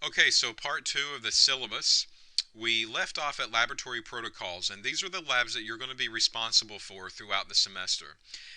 Okay, so part two of the syllabus. We left off at laboratory protocols, and these are the labs that you're going to be responsible for throughout the semester.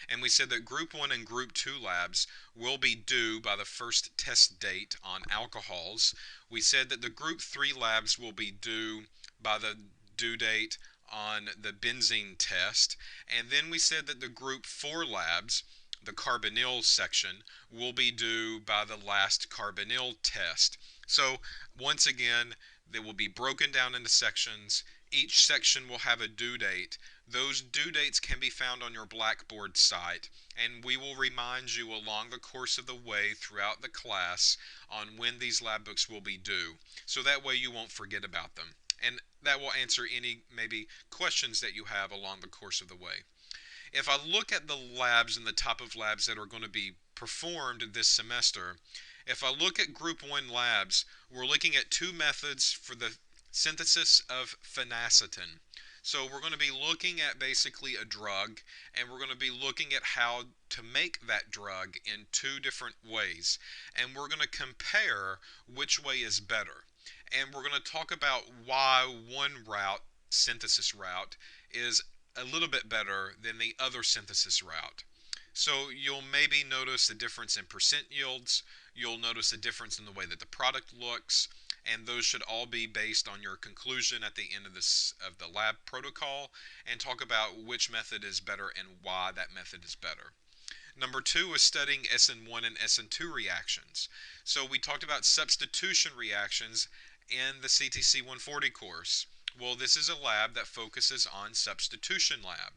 And we said that Group 1 and Group 2 labs will be due by the first test date on alcohols. We said that the Group 3 labs will be due by the due date on the benzene test. And then we said that the Group 4 labs, the Carbonyl section, will be due by the last Carbonyl test. So once again, they will be broken down into sections. Each section will have a due date. Those due dates can be found on your Blackboard site, and we will remind you along the course of the way throughout the class on when these lab books will be due. So that way you won't forget about them. And that will answer any maybe questions that you have along the course of the way. If I look at the labs and the type of labs that are going to be performed this semester, if I look at Group 1 labs, we're looking at two methods for the synthesis of phenacetin. So we're going to be looking at basically a drug, and we're going to be looking at how to make that drug in two different ways. And we're going to compare which way is better. And we're going to talk about why one route, synthesis route, is a little bit better than the other synthesis route. So you'll maybe notice a difference in percent yields, you'll notice a difference in the way that the product looks, and those should all be based on your conclusion at the end of the lab protocol, and talk about which method is better and why that method is better. Number two is studying Sn1 and Sn2 reactions. So we talked about substitution reactions in the CTC 140 course. Well, this is a lab that focuses on substitution lab,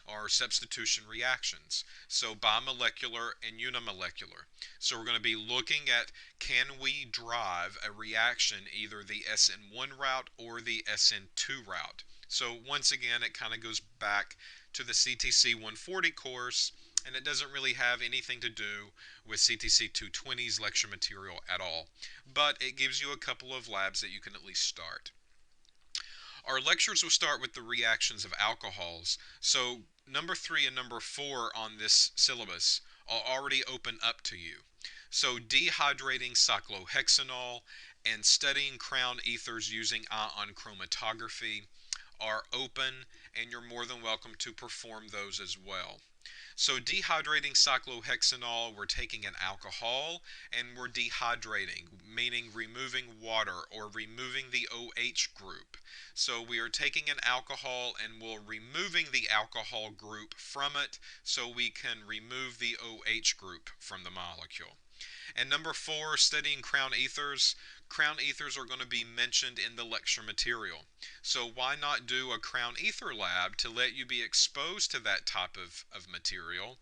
or substitution reactions. So bimolecular and unimolecular. So we're going to be looking at, can we drive a reaction either the Sn1 route or the Sn2 route. So once again, it kind of goes back to the CTC 140 course, and it doesn't really have anything to do with CTC 220's lecture material at all. But it gives you a couple of labs that you can at least start. Our lectures will start with the reactions of alcohols. So number 3 and number 4 on this syllabus are already open up to you. So dehydrating cyclohexanol and studying crown ethers using ion chromatography are open, and you're more than welcome to perform those as well. So dehydrating cyclohexanol, we're taking an alcohol and we're dehydrating, meaning removing water or removing the OH group. So we are taking an alcohol and we're removing the alcohol group from it so we can remove the OH group from the molecule. And number 4, studying crown ethers. Crown ethers are going to be mentioned in the lecture material. So why not do a crown ether lab to let you be exposed to that type of material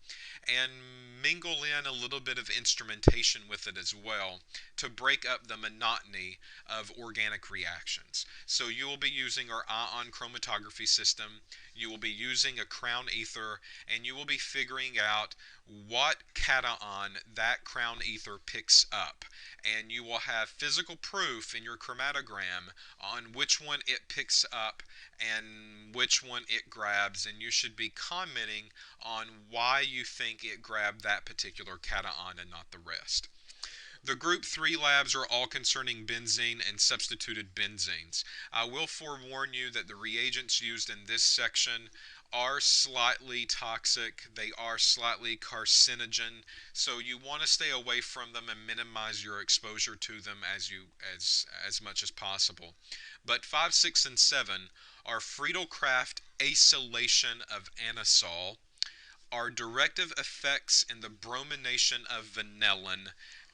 and mingle in a little bit of instrumentation with it as well to break up the monotony of organic reactions. So you will be using our ion chromatography system, you will be using a crown ether, and you will be figuring out what cation that crown ether picks up. And you will have physical proof in your chromatogram on which one it picks up and which one it grabs, and you should be commenting on why you think it grabbed that particular cation and not the rest. The Group 3 labs are all concerning benzene and substituted benzenes. I will forewarn you that the reagents used in this section are slightly toxic, they are slightly carcinogen, so you want to stay away from them and minimize your exposure to them as much as possible. But 5, 6, and 7 are Friedel-Crafts acylation of anisole, are directive effects in the bromination of vanillin,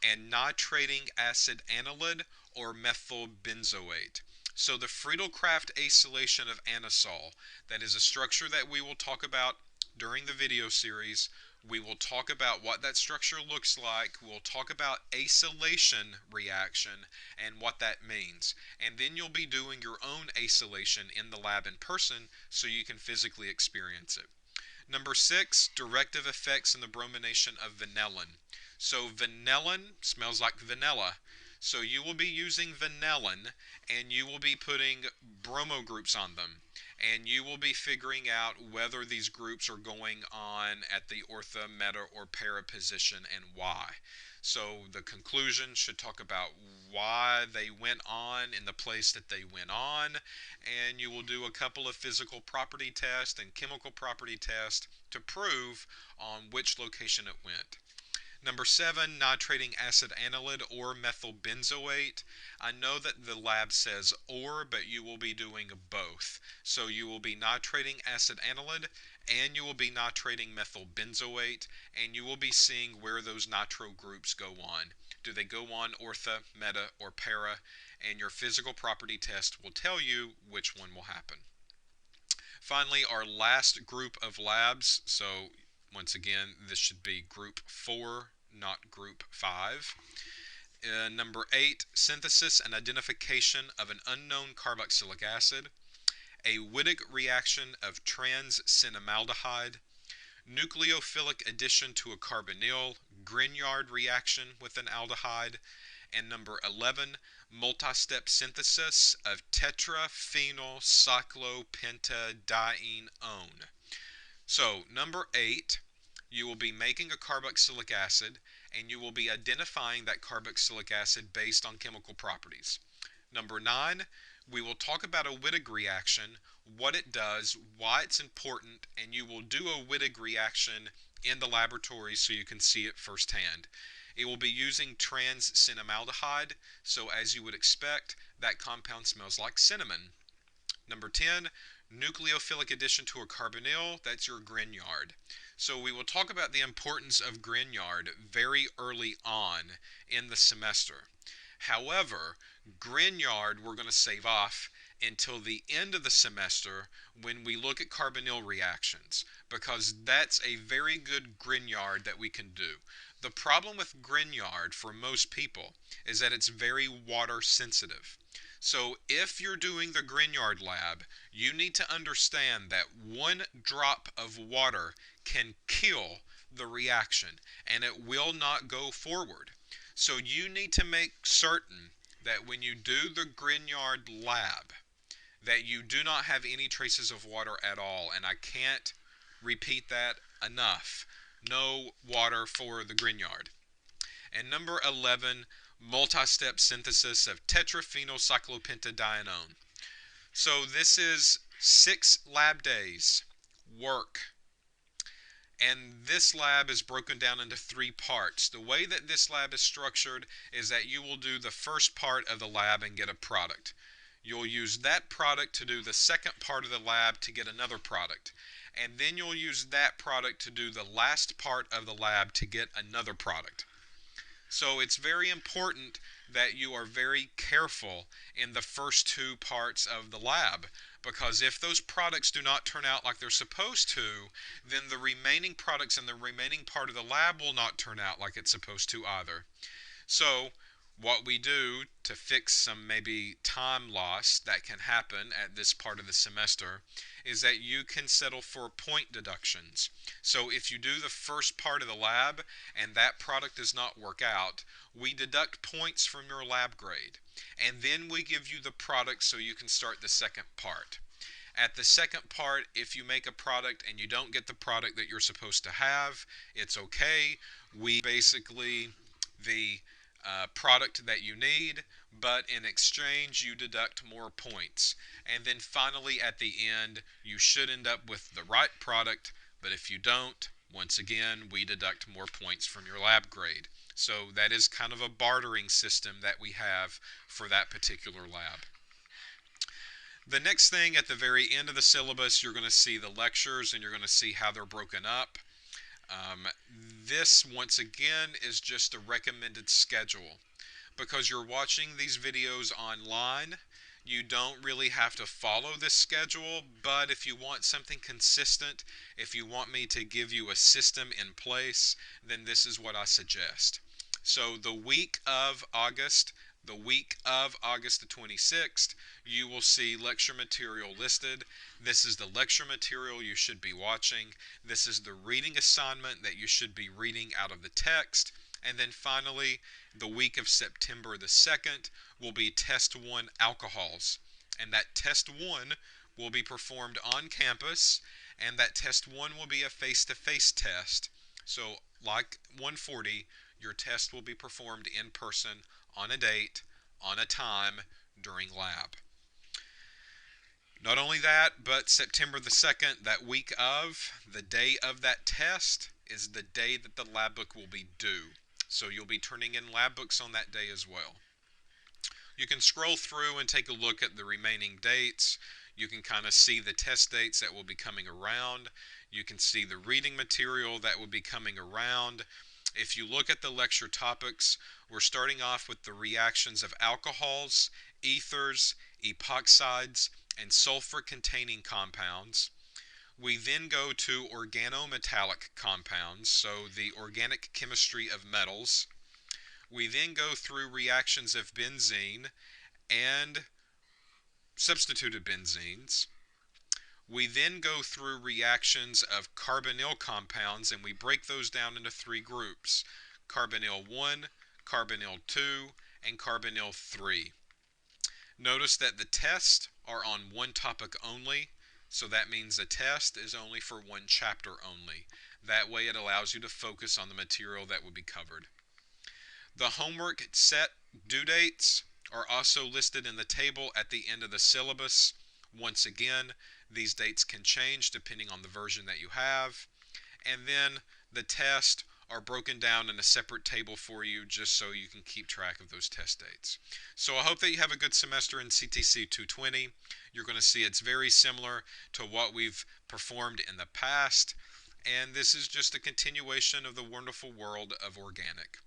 and nitrating acid anilide or methyl benzoate. So the Friedel-Crafts acylation of anisole, that is a structure that we will talk about during the video series. We will talk about what that structure looks like. We'll talk about acylation reaction and what that means. And then you'll be doing your own acylation in the lab in person so you can physically experience it. Number 6, directive effects in the bromination of vanillin. So vanillin smells like vanilla. So you will be using vanillin and you will be putting bromo groups on them. and you will be figuring out whether these groups are going on at the ortho, meta, or para position and why. So the conclusion should talk about why they went on in the place that they went on, and you will do a couple of physical property tests and chemical property tests to prove on which location it went. Number 7, nitrating acid anilide or methyl benzoate. I know that the lab says or, but you will be doing both. So you will be nitrating acid anilide and you will be nitrating methyl benzoate, and you will be seeing where those nitro groups go on. Do they go on ortho, meta, or para? And your physical property test will tell you which one will happen. Finally, our last group of labs, so once again, this should be group 4, not group 5. Number 8, synthesis and identification of an unknown carboxylic acid, a Wittig reaction of trans-cinnamaldehyde, nucleophilic addition to a carbonyl, Grignard reaction with an aldehyde, and number 11, multi-step synthesis of Tetra, Fino, Cyclo, Pentadiene. So, number 8, you will be making a carboxylic acid, and you will be identifying that carboxylic acid based on chemical properties. Number 9, we will talk about a Wittig reaction, what it does, why it's important, and you will do a Wittig reaction in the laboratory so you can see it firsthand. It will be using trans-cinnamaldehyde, so as you would expect, that compound smells like cinnamon. Number 10, nucleophilic addition to a carbonyl, that's your Grignard. So we will talk about the importance of Grignard very early on in the semester. However, Grignard we're going to save off until the end of the semester when we look at carbonyl reactions, because that's a very good Grignard that we can do. The problem with Grignard for most people is that it's very water sensitive. So if you're doing the Grignard lab, you need to understand that 1 drop of water can kill the reaction and it will not go forward. So you need to make certain that when you do the Grignard lab, that you do not have any traces of water at all. And I can't repeat that enough. No water for the Grignard. And number 11, multi-step synthesis of tetraphenylcyclopentadiene. So this is 6 lab days work. And this lab is broken down into 3 parts. The way that this lab is structured is that you will do the first part of the lab and get a product. You'll use that product to do the second part of the lab to get another product. And then you'll use that product to do the last part of the lab to get another product. So it's very important that you are very careful in the first 2 parts of the lab, because if those products do not turn out like they're supposed to, then the remaining products in the remaining part of the lab will not turn out like it's supposed to either. So what we do to fix some maybe time loss that can happen at this part of the semester is that you can settle for point deductions. So if you do the first part of the lab and that product does not work out, we deduct points from your lab grade, and then we give you the product so you can start the second part. At the second part, if you make a product and you don't get the product that you're supposed to have, it's okay. We basically the product that you need, but in exchange you deduct more points. And then finally at the end you should end up with the right product, but if you don't, once again we deduct more points from your lab grade. So that is kind of a bartering system that we have for that particular lab. The next thing at the very end of the syllabus, you're going to see the lectures and you're going to see how they're broken up. This, once again, is just a recommended schedule. Because you're watching these videos online, you don't really have to follow this schedule, but if you want something consistent, if you want me to give you a system in place, then this is what I suggest. So the week of August the 26th, you will see lecture material listed. This is the lecture material you should be watching. This is the reading assignment that you should be reading out of the text. And then finally, the week of September the 2nd will be Test 1 alcohols. And that Test 1 will be performed on campus, and that test 1 will be a face-to-face test. So like 140, your test will be performed in person on a date, on a time, during lab. Not only that, but September the 2nd, that week of, the day of that test, is the day that the lab book will be due. So you'll be turning in lab books on that day as well. You can scroll through and take a look at the remaining dates. You can kind of see the test dates that will be coming around. You can see the reading material that will be coming around. If you look at the lecture topics, we're starting off with the reactions of alcohols, ethers, epoxides, and sulfur-containing compounds. We then go to organometallic compounds, so the organic chemistry of metals. We then go through reactions of benzene and substituted benzenes. We then go through reactions of carbonyl compounds, and we break those down into 3 groups: carbonyl 1, carbonyl 2, and carbonyl 3. Notice that the tests are on one topic only, so that means the test is only for one chapter only. That way it allows you to focus on the material that will be covered. The homework set due dates are also listed in the table at the end of the syllabus. Once again, these dates can change depending on the version that you have. And then the tests are broken down in a separate table for you, just so you can keep track of those test dates. So I hope that you have a good semester in CTC 220. You're going to see it's very similar to what we've performed in the past, and this is just a continuation of the wonderful world of organic.